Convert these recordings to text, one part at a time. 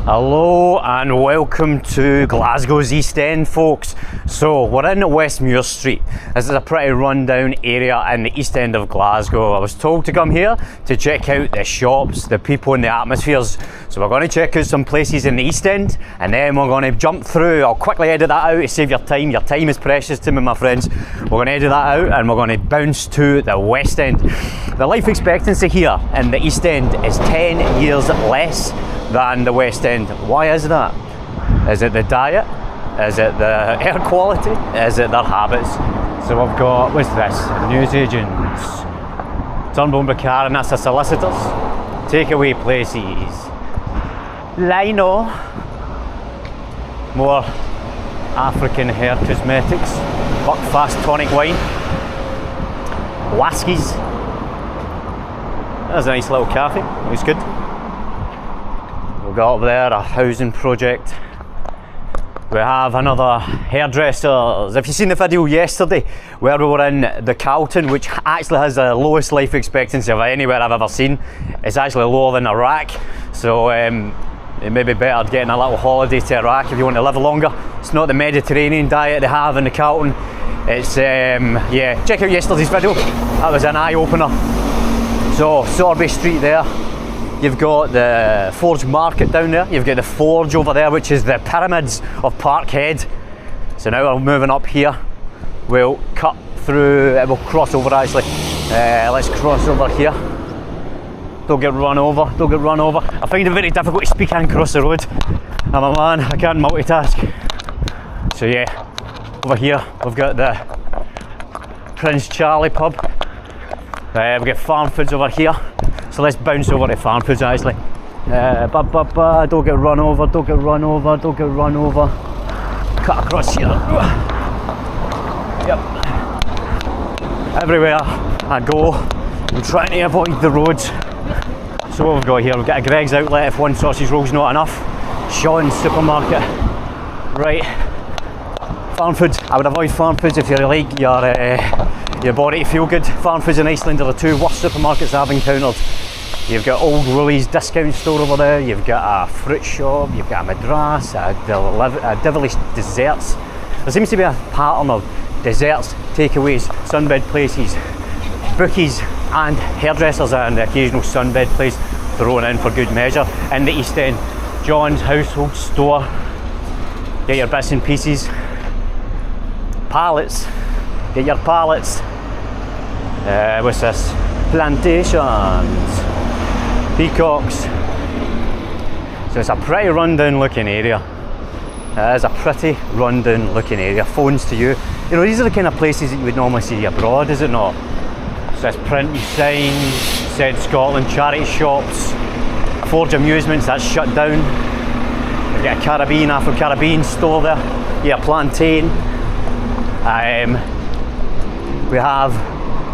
Hello and welcome to Glasgow's East End, folks. So we're in Westmuir Street. This is a pretty rundown area in the East End of Glasgow. I was told to come here to check out the shops, the people and the atmospheres. So we're going to check out some places in the East End and then we're going to jump through. I'll quickly edit that out to save your time. Your time is precious to me, my friends. We're going to edit that out and we're going to bounce to the West End. The life expectancy here in the East End is 10 years less than the West End. Why is that? Is it the diet? Is it the air quality? Is it their habits? So we've got, what's this? Newsagents, Turnbull and Buchanan, that's the solicitors. Takeaway places. Lino. More African hair cosmetics. Buckfast tonic wine. Lasky's. There's a nice little cafe, looks good. We've got up there a housing project. We have another hairdressers. If you've seen the video yesterday where we were in the Carlton, which actually has the lowest life expectancy of anywhere I've ever seen, it's actually lower than Iraq. So it may be better getting a little holiday to Iraq if you want to live longer. It's not the Mediterranean diet they have in the Carlton. It's, yeah, check out yesterday's video. That was an eye-opener. So, Sorbet Street there. You've got the Forge Market down there, you've got the Forge over there, which is the pyramids of Parkhead. So now we're moving up here. We'll cut through, we'll cross over actually. Let's cross over here. Don't get run over, don't get run over. I find it very difficult to speak and cross the road. I'm a man, I can't multitask. So yeah, over here we've got the Prince Charlie pub. We've got Farm Foods over here. So let's bounce over to Farm Foods actually. Don't get run over, don't get run over, don't get run over. Cut across here. Yep. Everywhere I go, I'm trying to avoid the roads. So what we've got here, we've got a Greg's outlet if one sausage roll's not enough. Sean's supermarket. Right. Farm Foods. I would avoid Farm Foods if you like your body to feel good. Farm Foods and Iceland are the two worst supermarkets I've encountered. You've got Old Woolies discount store over there, you've got a fruit shop, you've got a madras, a devilish desserts. There seems to be a pattern of desserts, takeaways, sunbed places, bookies and hairdressers and the occasional sunbed place thrown in for good measure. In the East End, John's household store, get your bits and pieces. Pallets, get your pallets. What's this? Plantations, peacocks. So it's a pretty rundown looking area. It is a pretty rundown looking area. Phones to you. You know, these are the kind of places that you would normally see abroad, is it not? So it's printed signs, said Scotland, charity shops, Forge Amusements, that's shut down. We've got a Caribbean, Afro-Caribbean store there. Yeah, plantain. We have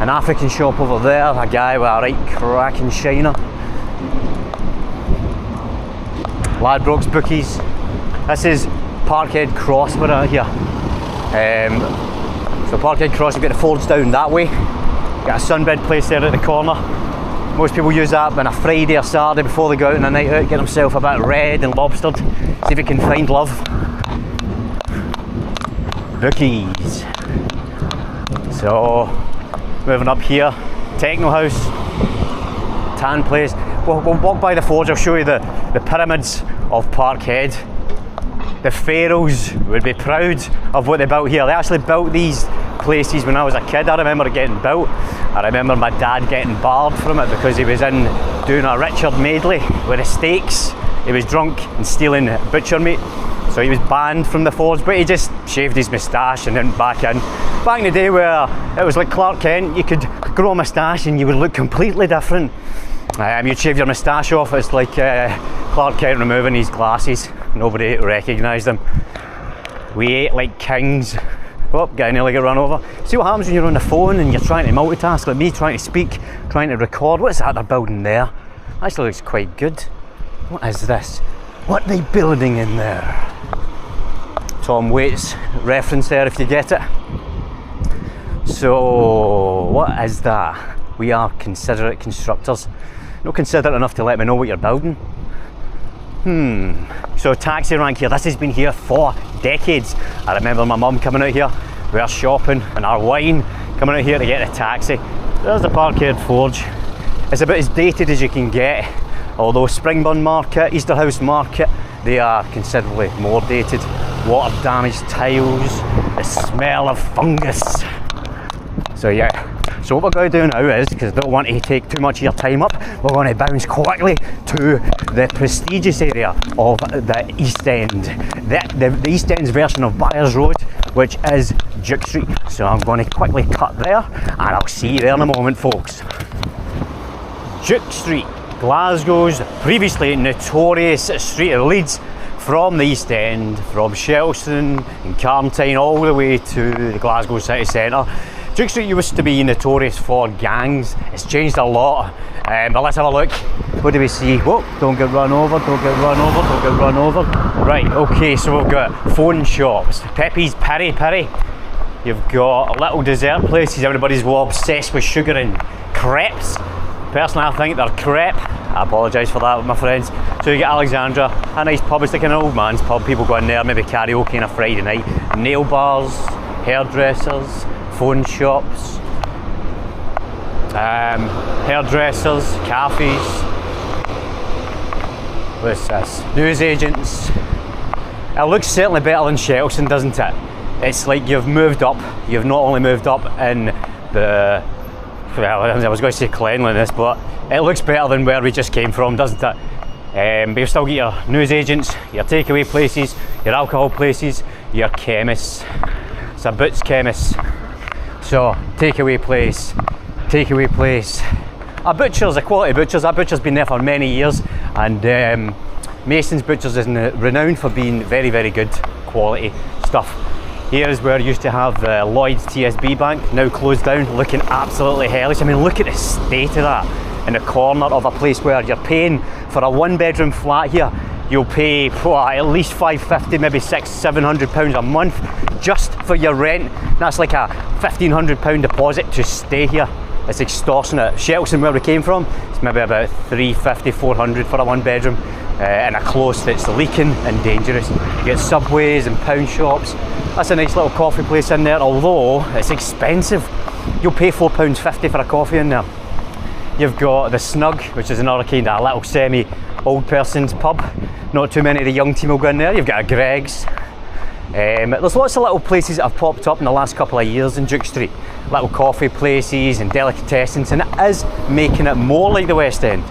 an African shop over there, a guy with a right cracking shiner. Ladbrokes bookies. This is Parkhead Cross we're at here. So Parkhead Cross, you've got the Forge down that way. Got a sunbed place there at the corner. Most people use that on a Friday or Saturday before they go out on a night out, get themselves a bit red and lobstered, see if you can find love. Bookies. So, moving up here, Techno House, Tan Place. We'll walk by the Forge, I'll show you the pyramids of Parkhead. The pharaohs would be proud of what they built here. They actually built these places when I was a kid. I remember it getting built. I remember my dad getting barred from it because he was in doing a Richard Madeley with the steaks. He was drunk and stealing butcher meat. So he was banned from the Forge, but he just shaved his moustache and then back in. Back in the day where it was like Clark Kent, you could grow a moustache and you would look completely different. You'd shave your moustache off, it's like Clark Kent removing his glasses. Nobody recognised him. We ate like kings. Oh, guy nearly got run over. See what happens when you're on the phone and you're trying to multitask, like me trying to speak, trying to record. What's that they're building there? Actually looks quite good. What is this? What are they building in there? Tom Waits reference there if you get it. So what is that? We are considerate constructors. Not considerate enough to let me know what you're building. So taxi rank here, this has been here for decades. I remember my mum coming out here, we were shopping and our wine, coming out here to get a taxi. There's the Parkhead Forge. It's about as dated as you can get, although Springburn Market, Easterhouse Market, they are considerably more dated. Water damaged tiles, the smell of fungus. So yeah, so what we're going to do now is, because I don't want to take too much of your time up, we're going to bounce quickly to the prestigious area of the East End. The East End's version of Byres Road, which is Duke Street. So I'm going to quickly cut there, and I'll see you there in a moment, folks. Duke Street, Glasgow's previously notorious street that leads from the East End, from Shettleston and Carntine all the way to the Glasgow city centre. Duke Street used to be notorious for gangs. It's changed a lot, but let's have a look. What do we see? Whoa, don't get run over, don't get run over, don't get run over. Right, okay, so we've got phone shops, Pepe's Piri Piri. You've got little dessert places. Everybody's well obsessed with sugar and crepes. Personally, I think they're crepe. I apologise for that with my friends. So you get Alexandra, a nice pub. It's like an old man's pub. People go in there, maybe karaoke on a Friday night. Nail bars, hairdressers, phone shops, hairdressers, cafes. What's this? News agents. It looks certainly better than Shettleston, doesn't it? It's like you've moved up. You've not only moved up in the, well, I was going to say cleanliness, but it looks better than where we just came from, doesn't it? But you've still got your news agents, your takeaway places, your alcohol places, your chemists. It's a Boots chemist. So, takeaway place. A butcher's, a quality butcher's. That butcher's been there for many years, and Mason's Butchers is renowned for being very, very good quality stuff. Here is where I used to have Lloyd's TSB Bank, now closed down, looking absolutely hellish. I mean, look at the state of that. In the corner of a place where you're paying for a one-bedroom flat here, you'll pay at least £550, maybe £600-700 a month just for your rent. That's like a £1,500 deposit to stay here. It's extortionate. Shettleston, where we came from, it's maybe about £350-400 for a one-bedroom. In a close that's leaking and dangerous. You get Subways and pound shops. That's a nice little coffee place in there, although it's expensive. You'll pay £4.50 for a coffee in there. You've got the Snug, which is another kind of little semi-old person's pub. Not too many of the young team will go in there. You've got a Greg's. There's lots of little places that have popped up in the last couple of years in Duke Street. Little coffee places and delicatessens, and it is making it more like the West End.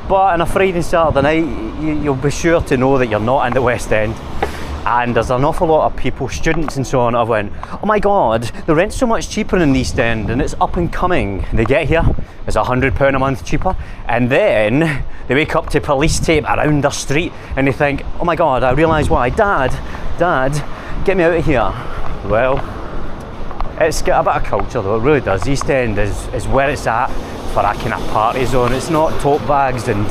But on a Friday and Saturday night, you'll be sure to know that you're not in the West End. And there's an awful lot of people, students and so on, that went, oh my God, the rent's so much cheaper in the East End and it's up and coming. They get here, it's £100 a month cheaper, and then they wake up to police tape around their street and they think, oh my God, I realise why. Dad, get me out of here. Well, it's got a bit of culture though, it really does. East End is where it's at for a kind of party zone. It's not tote bags and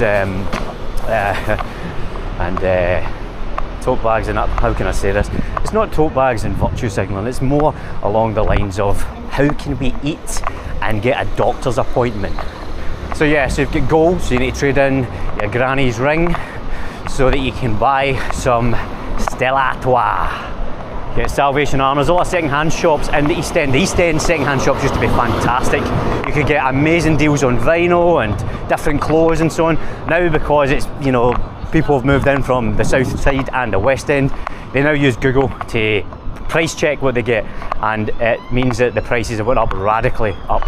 tote bags and how can I say this? It's not tote bags and virtue signalling. It's more along the lines of how can we eat and get a doctor's appointment. So yeah, so you've got gold, so you need to trade in your granny's ring so that you can buy some Stella Artois. Get Salvation Armour. There's a lot of second-hand shops in the East End. The East End second-hand shops used to be fantastic. You could get amazing deals on vinyl and different clothes and so on. Now, because it's, you know, people have moved in from the south side and the West End, they now use Google to price check what they get, and it means that the prices have went up radically up.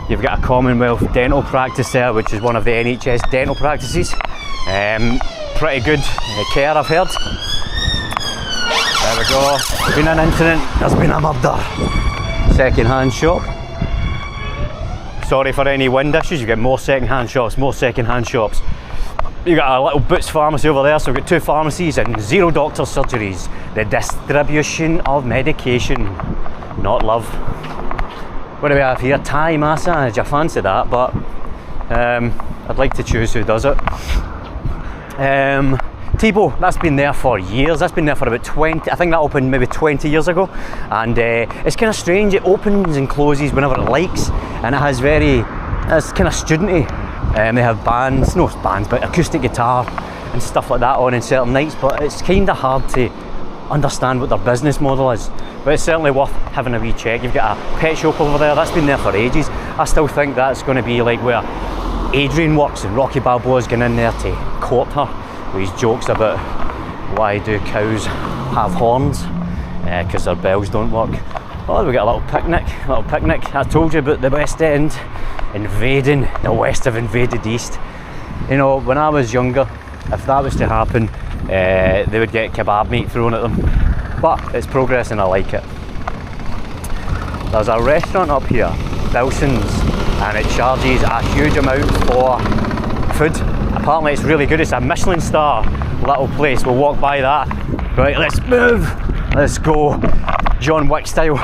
You've got a Commonwealth dental practice there, which is one of the NHS dental practices. Pretty good care, I've heard. There we go. There's been an incident, there's been a murder. Second-hand shop. Sorry for any wind issues, you get more second-hand shops, You got a little Boots pharmacy over there, so we've got 2 pharmacies and 0 doctor surgeries. The distribution of medication, not love. What do we have here? Thai massage, I fancy that, but I'd like to choose who does it. Tebow, that's been there for years. That's been there for about 20, I think that opened maybe 20 years ago. And it's kind of strange, it opens and closes whenever it likes, and it has it's kind of studenty. They have bands, but acoustic guitar, and stuff like that on certain nights, but it's kind of hard to understand what their business model is. But it's certainly worth having a wee check. You've got a pet shop over there, that's been there for ages. I still think that's going to be like where Adrian works, and Rocky Balboa's going in there to court her with his jokes about why do cows have horns, because their bells don't work. Oh, we got a little picnic. I told you about the West End invading the West have invaded East. You know, when I was younger, if that was to happen, they would get kebab meat thrown at them. But it's progress and I like it. There's a restaurant up here, Bilson's, and it charges a huge amount for food. Apparently it's really good. It's a Michelin star little place. We'll walk by that. Right, let's move. Let's go John Wick style.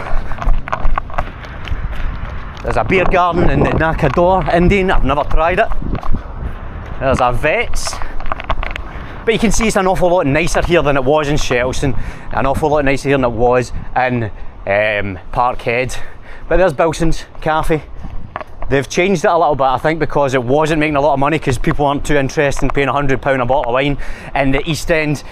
There's a beer garden in the Nacador Indian. I've never tried it. There's a Vets. But you can see it's an awful lot nicer here than it was in Shettleston. An awful lot nicer here than it was in Parkhead. But there's Bilson's Cafe. They've changed it a little bit, I think, because it wasn't making a lot of money because people aren't too interested in paying £100 a bottle of wine in the East End.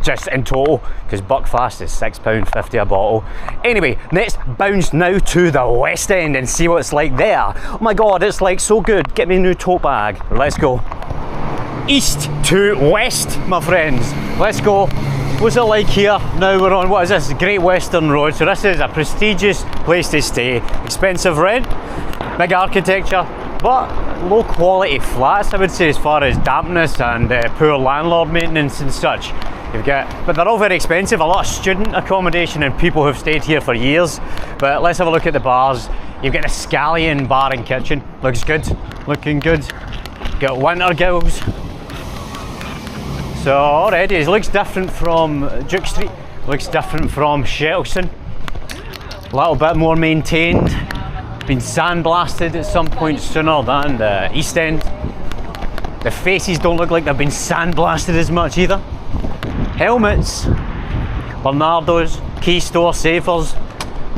Just in total, because Buckfast is £6.50 a bottle. Anyway, let's bounce now to the West End and see what it's like there. Oh my god, it's like so good. Get me a new tote bag. Let's go. East to west, my friends. Let's go. What's it like here? Now we're on, what is this? Great Western Road. So this is a prestigious place to stay. Expensive rent, big architecture, but low quality flats, I would say, as far as dampness and poor landlord maintenance and such. But they're all very expensive. A lot of student accommodation and people who've stayed here for years. But let's have a look at the bars. You've got the Scallion bar and kitchen. Looks good, looking good. Got winter gills. So already it looks different from Duke Street. Looks different from Shettleston. A little bit more maintained. Been sandblasted at some point sooner than the East End. The faces don't look like they've been sandblasted as much either. Helmets, Bernardo's, Key Store, Safers,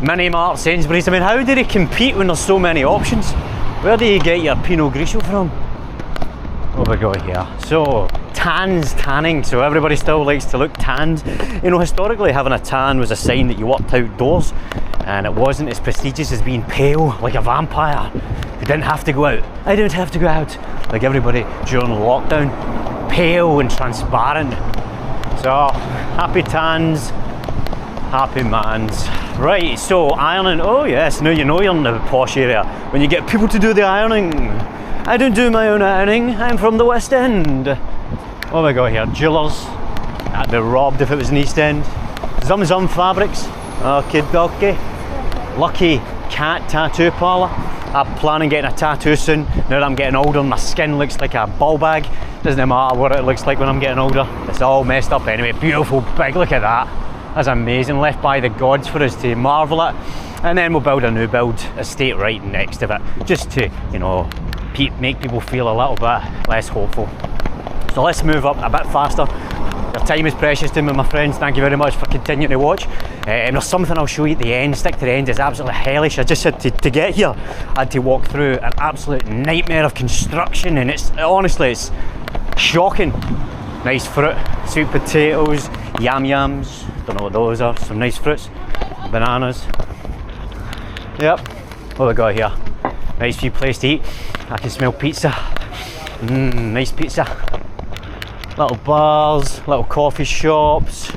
Mini Mart, Sainsbury's. I mean, how do they compete when there's so many options? Where do you get your Pinot Grigio from? What have we got here? So, tanning. So everybody still likes to look tanned. You know, historically having a tan was a sign that you worked outdoors, and it wasn't as prestigious as being pale like a vampire who didn't have to go out. I don't have to go out. Like everybody during lockdown. Pale and transparent. So, happy tans, happy mans. Right, so ironing. Oh yes, now you know you're in the posh area when you get people to do the ironing. I don't do my own ironing, I'm from the West End. What have I got here? Jewellers. I'd be robbed if it was in East End. Zum Fabrics. Okay. Lucky Cat Tattoo Parlour. I'm planning getting a tattoo soon. Now that I'm getting older, my skin looks like a ball bag. Doesn't matter what it looks like when I'm getting older. It's all messed up anyway. Beautiful, big, look at that. That's amazing, left by the gods for us to marvel at. And then we'll build a new build estate right next to it, just to, you know, make people feel a little bit less hopeful. So let's move up a bit faster. Your time is precious to me, my friends. Thank you very much for continuing to watch. There's something I'll show you at the end. Stick to the end. It's absolutely hellish. I just had to get here. I had to walk through an absolute nightmare of construction, and honestly, it's shocking. Nice fruit, sweet potatoes, yams. Don't know what those are. Some nice fruits, bananas. Yep. What have we got here? Nice few place to eat. I can smell pizza. Nice pizza. Little bars, little coffee shops.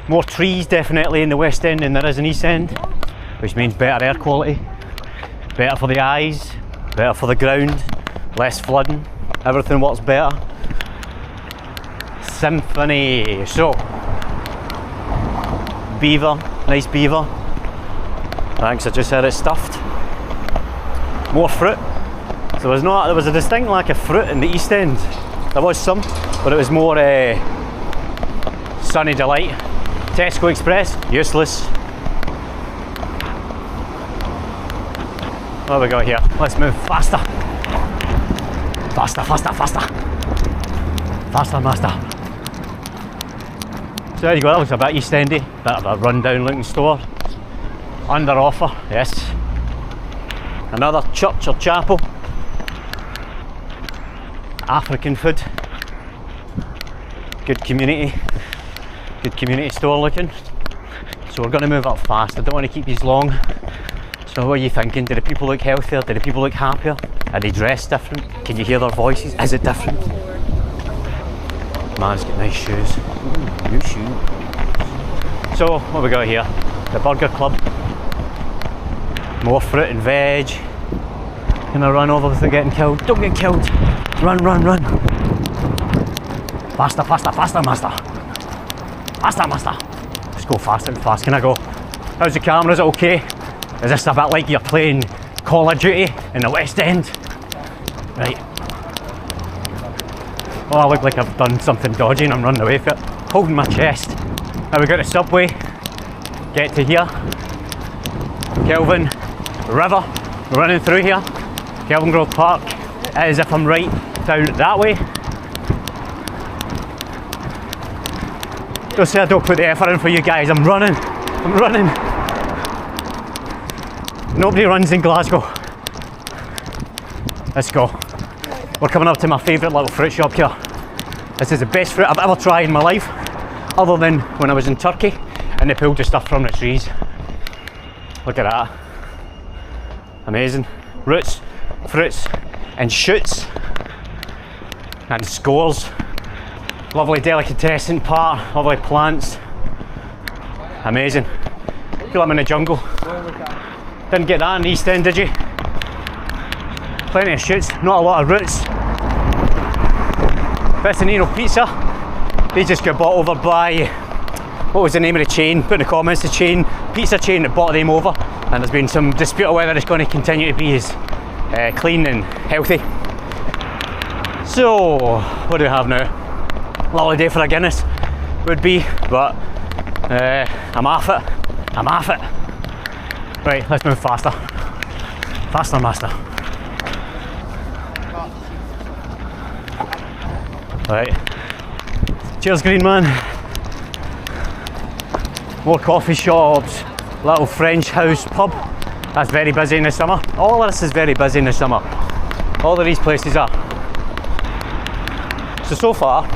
More trees definitely in the West End than there is in East End, which means better air quality, better for the eyes, better for the ground, less flooding, everything works better. Symphony. So, beaver, nice beaver. Thanks, I just had it stuffed. More fruit. So there was a distinct lack of fruit in the East End. There was some, but it was more Sunny Delight. Tesco Express, useless. What have we got here? Let's move faster. Faster. Faster, master. So there you go, that looks a bit East Endy. Bit of a rundown looking store. Under offer, yes. Another church or chapel. African food. Good community store looking. So we're going to move up fast. I don't want to keep these long. So what are you thinking? Do the people look healthier? Do the people look happier? Are they dressed different? Can you hear their voices? Is it different? Man's got nice shoes. Ooh, new shoe. So what have we got here? The Burger Club. More fruit and veg. Can I run over without getting killed? Don't get killed. Run, run, run. Faster, faster, faster, master. Faster, master. Let's go faster and fast. Can I go? How's the camera? Is it okay? Is this a bit like you're playing Call of Duty in the Westend? Right. Oh, I look like I've done something dodgy and I'm running away from it. Holding my chest. Now we got the subway. Get to here. Kelvin River. We're running through here. Kelvin Grove Park. As if I'm right down that way. Don't say I don't put the effort in for you guys. I'm running. I'm running. Nobody runs in Glasgow. Let's go. We're coming up to my favourite little fruit shop here. This is the best fruit I've ever tried in my life, other than when I was in Turkey and they pulled the stuff from the trees. Look at that. Amazing. Roots, fruits and shoots and scores. Lovely delicatessen part, lovely plants. Amazing. Feel like I'm in the jungle. Didn't get that in the East End, did you? Plenty of shoots, not a lot of roots. Vicinero Pizza. They just got bought over by, what was the name of the chain? Put in the comments, the chain, pizza chain that bought them over. And there's been some dispute on whether it's going to continue to be as clean and healthy. So, what do we have now? Lovely day for a Guinness would be, but I'm off it. I'm off it. Right, let's move faster. Faster, master. Right. Cheers, green man. More coffee shops, little French house pub. That's very busy in the summer. All of this is very busy in the summer. All of these places are. So far,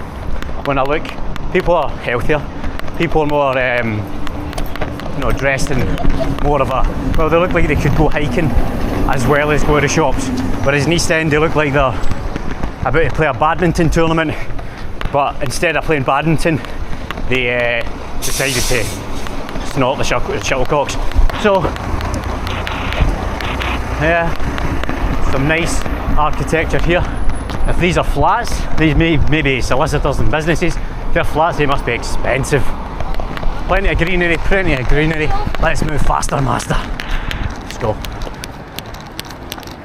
when I look, people are healthier. People are more, dressed in more of a, well, they look like they could go hiking as well as go to shops. Whereas in East End, they look like they're about to play a badminton tournament, but instead of playing badminton, they decided to snort the shuttlecocks. So, yeah, some nice architecture here. If these are flats, these maybe solicitors and businesses, if they're flats, they must be expensive. Plenty of greenery, plenty of greenery. Let's move faster, master. Let's go.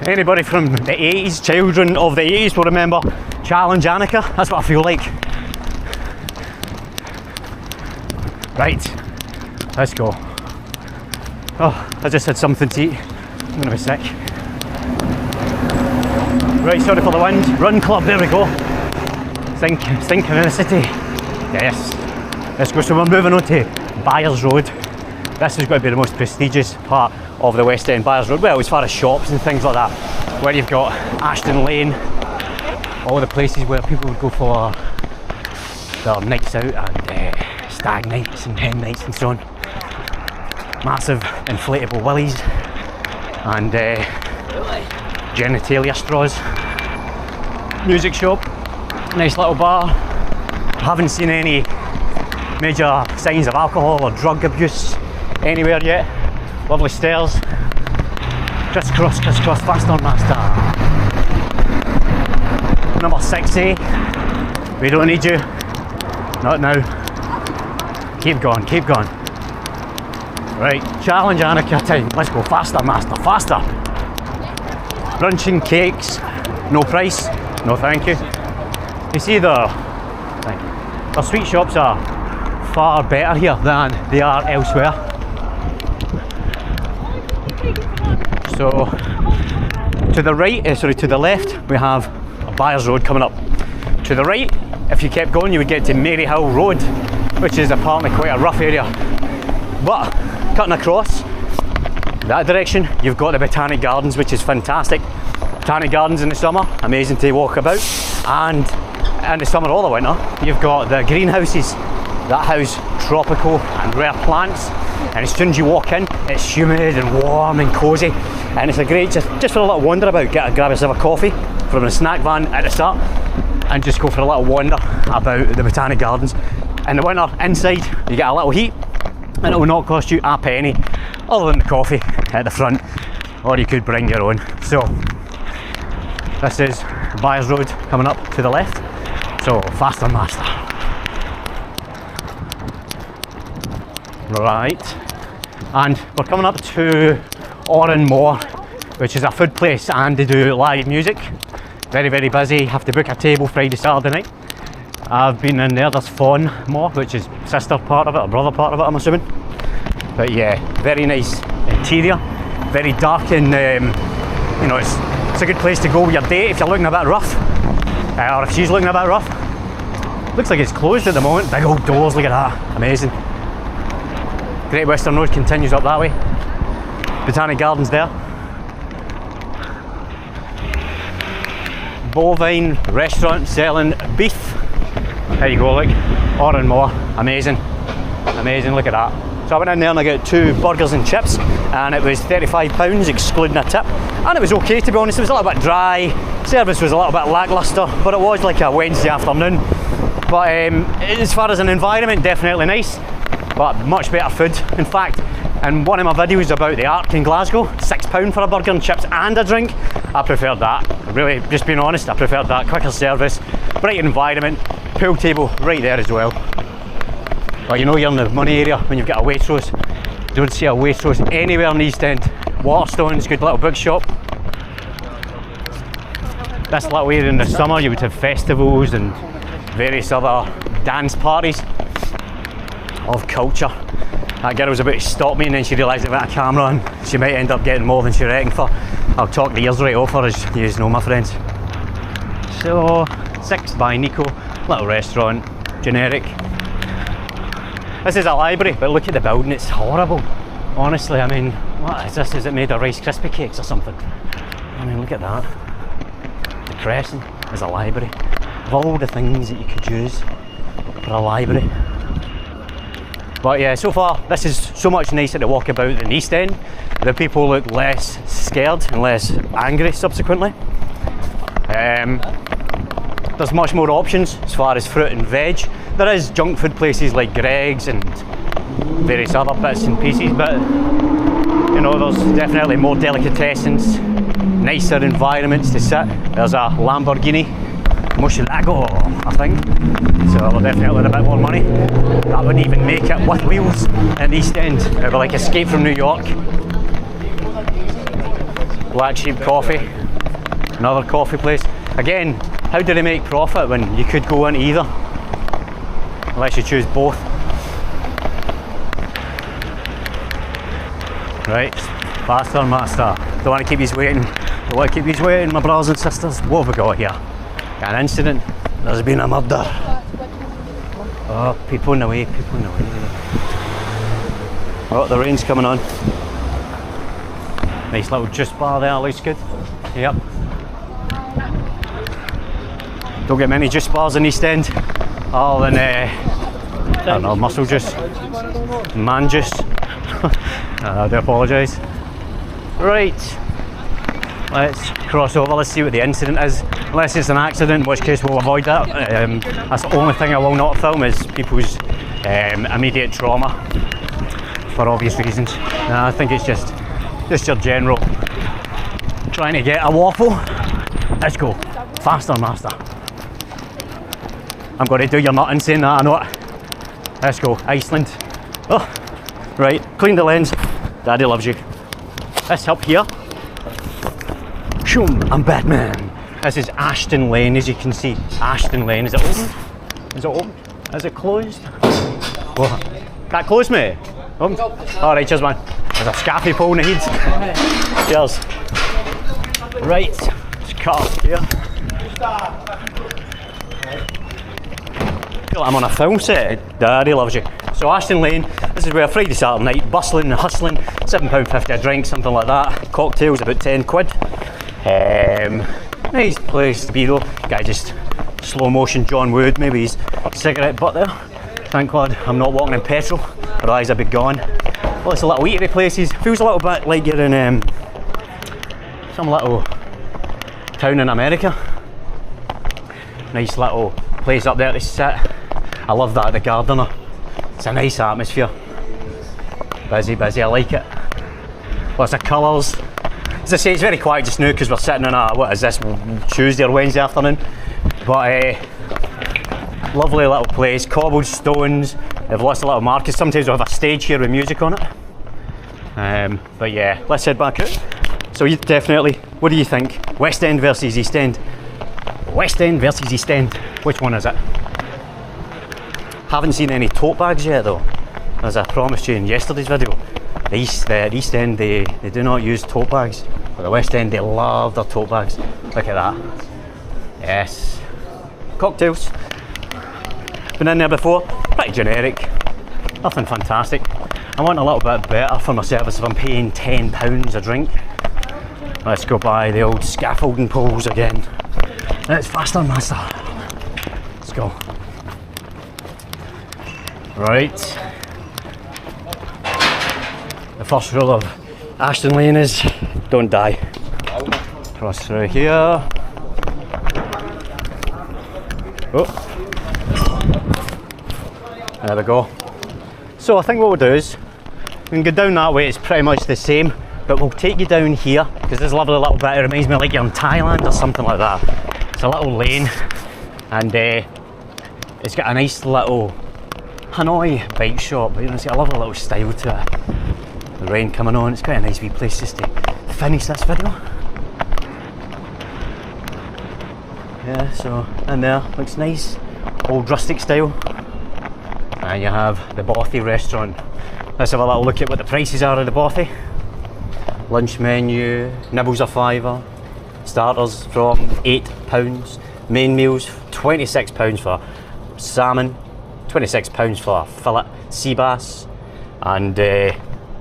Anybody from the 80s, children of the 80s will remember Challenge Annika. That's what I feel like. Right, let's go. Oh, I just had something to eat. I'm gonna be sick. Right, sorry for the wind. Run club, there we go. Stinking in the city. Yes. Let's go. So we're moving on to Byres Road. This is going to be the most prestigious part of the West End, Byres Road. Well, as far as shops and things like that. Where you've got Ashton Lane, all the places where people would go for their nights out and stag nights and hen nights and so on. Massive inflatable willies and genitalia straws. Music shop, nice little bar. Haven't seen any major signs of alcohol or drug abuse anywhere yet. Lovely stairs. Crisscross, faster, master. Number 60. We don't need you. Not now. Keep going, keep going. Right, Challenge Annika time. Let's go faster, master, faster. Lunch and cakes, no price, no thank you. You see the sweet shops are far better here than they are elsewhere. So to the right, to the left, we have a Byres Road coming up. To the right, if you kept going, you would get to Maryhill Road, which is apparently quite a rough area. But cutting across that direction, you've got the Botanic Gardens, which is fantastic. Botanic Gardens in the summer, amazing to walk about. And in the summer or the winter, you've got the greenhouses that house tropical and rare plants, and as soon as you walk in, it's humid and warm and cosy, and it's a great, just for a little wander about, grab yourself a coffee from the snack van at the start and just go for a little wander about the Botanic Gardens. In the winter, inside, you get a little heat, and it will not cost you a penny other than the coffee at the front, or you could bring your own. So this is Byres Road coming up to the left, so faster master. Right, and we're coming up to Oran Moor, which is a food place, and they do live music. Very, very busy, have to book a table Friday, Saturday night. I've been in there, there's Fawn Moor, which is sister part of it, or brother part of it, I'm assuming. But yeah, very nice interior, very dark, and you know, it's a good place to go with your date if you're looking a bit rough, or if she's looking a bit rough. Looks like it's closed at the moment, big old doors, look at that, amazing. Great Western Road continues up that way. Botanic Gardens there. Bovine restaurant selling beef. There you go, look, Oran Moor, amazing, amazing, look at that. So I went in there and I got 2 burgers and chips, and it was £35 excluding a tip, and it was okay, to be honest. It was a little bit dry, service was a little bit lacklustre, but it was like a Wednesday afternoon. But as far as an environment, definitely nice, but much better food. In fact, in one of my videos about the Arc in Glasgow, £6 for a burger and chips and a drink, I preferred that. Really, just being honest, I preferred that. Quicker service, bright environment, pool table right there as well. But you know you're in the money area when you've got a Waitrose. Don't see a Waitrose anywhere in East End. Waterstones, good little bookshop. This little area in the summer, you would have festivals and various other dance parties of culture. That girl was about to stop me, and then she realised it with a camera and she might end up getting more than she reckoned for. I'll talk the ears right off her, as you know, my friends. So, 6 by Nico, little restaurant, generic. This is a library, but look at the building, it's horrible. Honestly, I mean, what is this? Is it made of Rice Krispie cakes or something? I mean, look at that. Depressing as a library. Of all the things that you could use for a library. But yeah, so far this is so much nicer to walk about than East End. The people look less scared and less angry subsequently. There's much more options as far as fruit and veg. There is junk food places like Greg's and various other bits and pieces, but you know, there's definitely more delicatessens, nicer environments to sit. There's a Lamborghini Murcielago, I think, so we're definitely a bit more money. That wouldn't even make it with wheels in East End. It would be like Escape from New York. Black Sheep Coffee, another coffee place. Again, how do they make profit when you could go in either? Unless you choose both. Right, faster master. Don't want to keep you waiting. Don't want to keep you waiting, my brothers and sisters. What have we got here? An incident. There's been a murder. Oh, people in the way, people in the way. Oh, the rain's coming on. Nice little juice bar there, looks good. Yep. Don't get many juice bars in East End, other than I don't know, muscle juice, man juice. I do apologise. Right, let's cross over, let's see what the incident is. Unless it's an accident, in which case we'll avoid that. That's the only thing I will not film, is people's immediate trauma, for obvious reasons. I think it's just your general trying to get a waffle. Let's go, faster master. I'm going to do your nut in saying that, I know it. Let's go, Iceland. Oh, right, clean the lens. Daddy loves you. Let's up here. Shoom, I'm Batman. This is Ashton Lane, as you can see. Ashton Lane, is it open? Is it open? Is it closed? What? Can't close, mate? Open? Alright, cheers, man. There's a scaffy pole in the heat. Cheers. Right, let's cut up here. I feel like I'm on a film set. Daddy loves you. So Ashton Lane, this is where Friday, Saturday night, bustling and hustling, £7.50 a drink, something like that. Cocktails about 10 quid. Nice place to be though. Guy just slow motion John Wood, maybe his cigarette butt there. Thank God I'm not walking in petrol, otherwise I'd be gone. Lots of little eatery places. Feels a little bit like you're in some little town in America. Nice little place up there to sit. I love that, the Gardener. It's a nice atmosphere. Busy, busy, I like it. Lots of colours. As I say, it's very quiet just now because we're sitting on a, what is this, Tuesday or Wednesday afternoon. But lovely little place, cobblestones. They have lots of little markets. Sometimes we have a stage here with music on it. But yeah, let's head back out. So you definitely, what do you think? Westend versus East End? Westend versus East End. Which one is it? Haven't seen any tote bags yet though, as I promised you in yesterday's video. The East End, they do not use tote bags, but the West End, they love their tote bags. Look at that. Yes. Cocktails. Been in there before. Pretty generic. Nothing fantastic. I want a little bit better for my service if I'm paying £10 a drink. Let's go by the old scaffolding poles again. It's faster, master. Let's go. Right. The first rule of Ashton Lane is don't die. Cross through here. Oh. There we go. So I think what we'll do is we can go down that way, it's pretty much the same, but we'll take you down here because this lovely little bit, it reminds me like you're in Thailand or something like that. It's a little lane and it's got a nice little Hanoi bike shop, but it's got a lovely little style to it. The rain coming on, it's quite a nice wee place just to finish this video. Yeah, so in there, looks nice, old rustic style. And you have the Bothy restaurant. Let's have a little look at what the prices are at the Bothy. Lunch menu, nibbles a £5, starters from £8, main meals £26 for salmon, £26 for fillet sea bass, and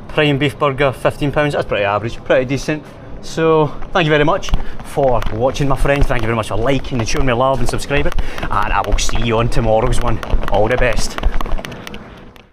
prime beef burger £15. That's pretty average, pretty decent. So thank you very much for watching, my friends. Thank you very much for liking and showing me love and subscribing, and I will see you on tomorrow's one. All the best.